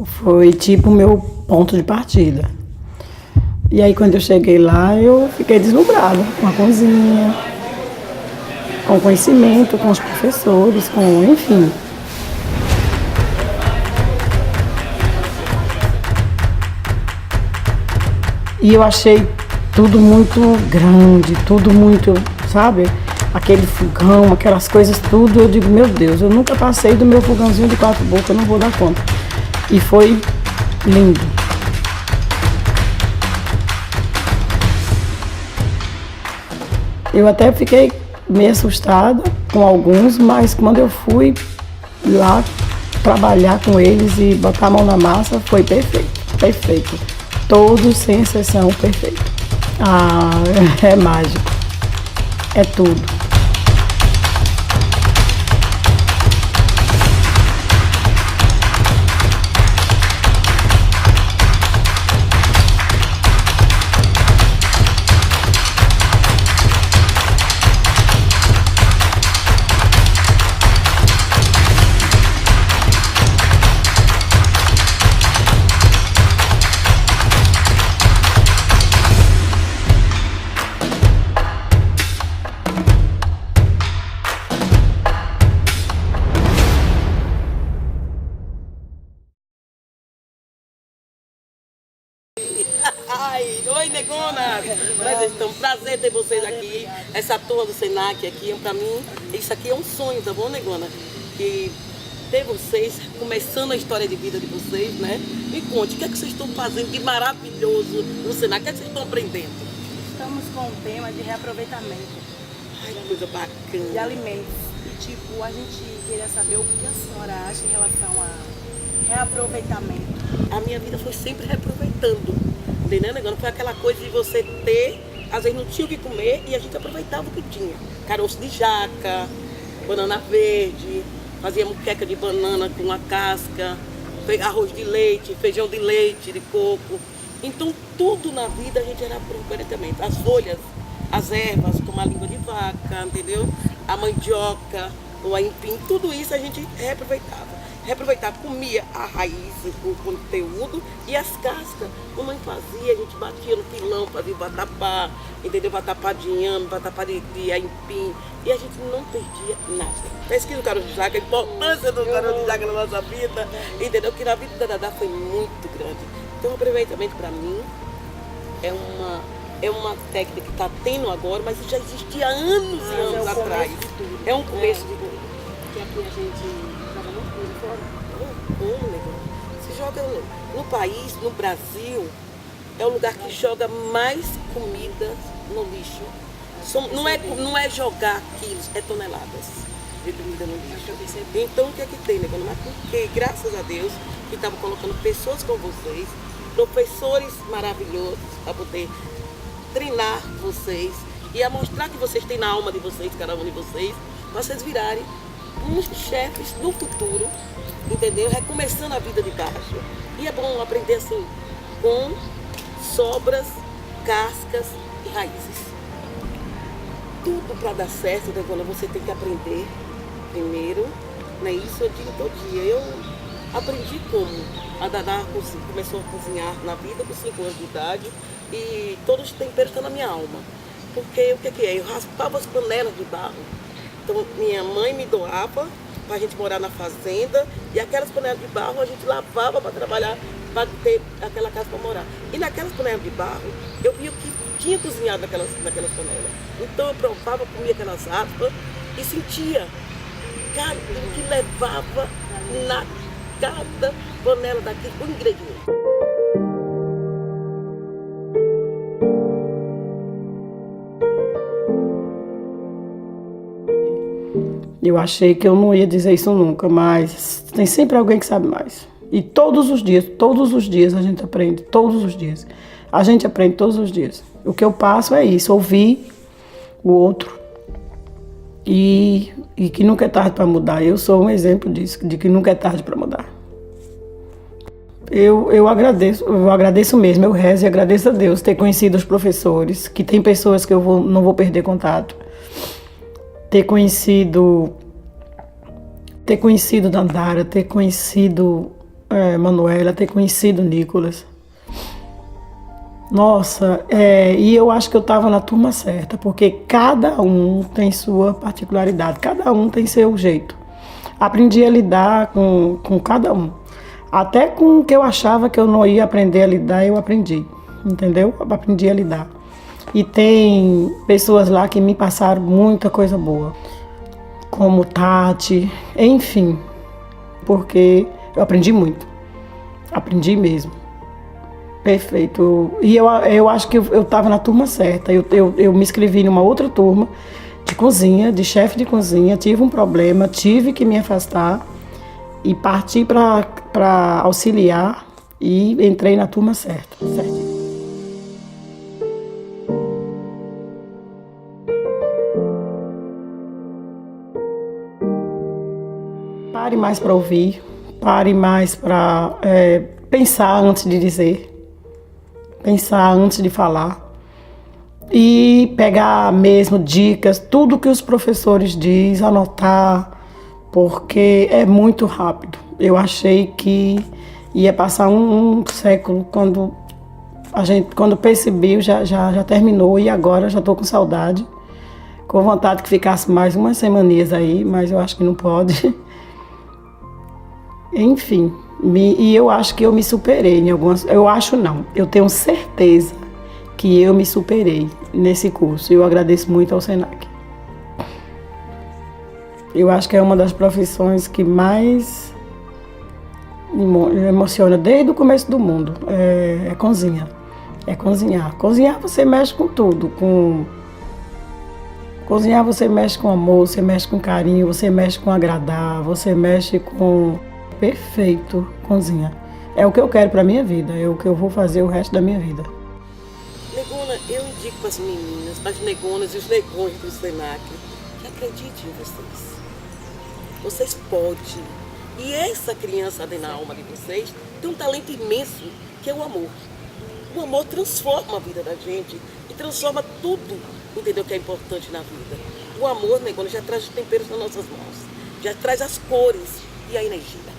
Foi tipo o meu ponto de partida. E aí quando eu cheguei lá, eu fiquei deslumbrada com a cozinha, com o conhecimento, com os professores, enfim. E eu achei tudo muito grande, tudo muito, sabe? Aquele fogão, aquelas coisas, tudo. Eu digo, meu Deus, eu nunca passei do meu fogãozinho de 4 bocas, eu não vou dar conta. E foi lindo. Eu até fiquei meio assustada com alguns, mas quando eu fui lá trabalhar com eles e botar a mão na massa, foi perfeito, perfeito. Todos, sem exceção, perfeito. Ah, é mágico. É tudo. Oi, negona! Então, prazer ter vocês aqui, essa turma do Senac aqui, pra mim, isso aqui é um sonho, tá bom, negona? Que ter vocês, começando a história de vida de vocês, né? Me conte, o que é que vocês estão fazendo de maravilhoso no Senac? O que é que vocês estão aprendendo? Estamos com um tema de reaproveitamento. Ai, que coisa bacana. De alimentos. E, tipo, a gente queria saber o que a senhora acha em relação a reaproveitamento. A minha vida foi sempre reaproveitando. Entendeu, negócio? Foi aquela coisa de você ter, às vezes não tinha o que comer e a gente aproveitava o que tinha. Caroço de jaca, banana verde, fazia muqueca de banana com a casca, arroz de leite, feijão de leite, de coco. Então tudo na vida a gente era aproveitamento. As folhas, as ervas, como a língua de vaca, entendeu? A mandioca, o aipim, tudo isso a gente reaproveitava. Reaproveitava, comia a raiz, o conteúdo e as cascas. Mamãe fazia, a gente batia no pilão, fazia vatapá, entendeu? Vatapá de inhame, vatapá de aipim. E a gente não perdia nada. Pesquisa o caroço de jaca, a importância do caroço de jaca na nossa vida, entendeu? Que na vida da Dadá foi muito grande. Então o aproveitamento para mim é uma técnica que está tendo agora, mas já existia há anos e anos atrás. É um começo de tudo. Que aqui a gente joga muito tudo fora. Como, negócio? Se joga no país, no Brasil, é o lugar que joga mais comida no lixo. Não é jogar quilos, é toneladas de comida no lixo. Então o que é que tem, negócio? Mas porque, graças a Deus, que estavam colocando pessoas como vocês, professores maravilhosos, para poder treinar vocês e a mostrar que vocês têm na alma de vocês, cada um de vocês, para vocês virarem uns chefes do futuro, entendeu? Recomeçando a vida de baixo. E é bom aprender assim, com sobras, cascas e raízes. Tudo para dar certo, Degona, você tem que aprender primeiro, né? Isso eu digo todo dia. Eu aprendi como. A Dadá começou a cozinhar na vida com 5 anos de idade e todos os temperos estão na minha alma. Porque o que é? Eu raspava as panelas de barro. Então minha mãe me doava para a gente morar na fazenda e aquelas panelas de barro a gente lavava para trabalhar, para ter aquela casa para morar. E naquelas panelas de barro eu via o que tinha cozinhado naquelas panelas. Então eu provava, comia aquelas raspas e sentia cada o que levava na cada panela daquele com ingrediente. Eu achei que eu não ia dizer isso nunca, mas tem sempre alguém que sabe mais. E todos os dias a gente aprende, todos os dias. A gente aprende todos os dias. O que eu passo é isso, ouvir o outro e que nunca é tarde para mudar. Eu sou um exemplo disso, de que nunca é tarde para mudar. Eu agradeço mesmo, eu rezo e agradeço a Deus ter conhecido os professores, que tem pessoas que não vou perder contato. Ter conhecido Dandara, ter conhecido Manuela, ter conhecido o Nicolas. Nossa, e eu acho que eu estava na turma certa, porque cada um tem sua particularidade, cada um tem seu jeito. Aprendi a lidar com cada um. Até com o que eu achava que eu não ia aprender a lidar, eu aprendi, entendeu? Aprendi a lidar. E tem pessoas lá que me passaram muita coisa boa, como Tati, enfim, porque eu aprendi muito, aprendi mesmo. Perfeito. E eu acho que eu estava na turma certa. Eu me inscrevi numa outra turma de cozinha, de chefe de cozinha, tive um problema, tive que me afastar e parti para auxiliar e entrei na turma certa. Certo? Pare mais para ouvir, pare mais para pensar antes de dizer, pensar antes de falar e pegar mesmo dicas, tudo que os professores dizem, anotar, porque é muito rápido. Eu achei que ia passar um século, quando percebi já terminou e agora já estou com saudade, com vontade que ficasse mais umas semaninhas aí, mas eu acho que não pode. Enfim, e eu acho que eu me superei em algumas... Eu acho não, eu tenho certeza que eu me superei nesse curso. Eu agradeço muito ao Senac. Eu acho que é uma das profissões que mais me emociona desde o começo do mundo. É cozinha. É cozinhar. Cozinhar você mexe com tudo. Cozinhar você mexe com amor, você mexe com carinho, você mexe com agradar, você mexe com... Perfeito, cozinha. É o que eu quero para minha vida, é o que eu vou fazer o resto da minha vida. Negona, eu indico para as meninas, as negonas e os negões do Senac, que acreditem em vocês. Vocês podem. E essa criança dentro da alma de vocês tem um talento imenso, que é o amor. O amor transforma a vida da gente e transforma tudo, entendeu, que é importante na vida. O amor, negona, já traz os temperos nas nossas mãos, já traz as cores e a energia.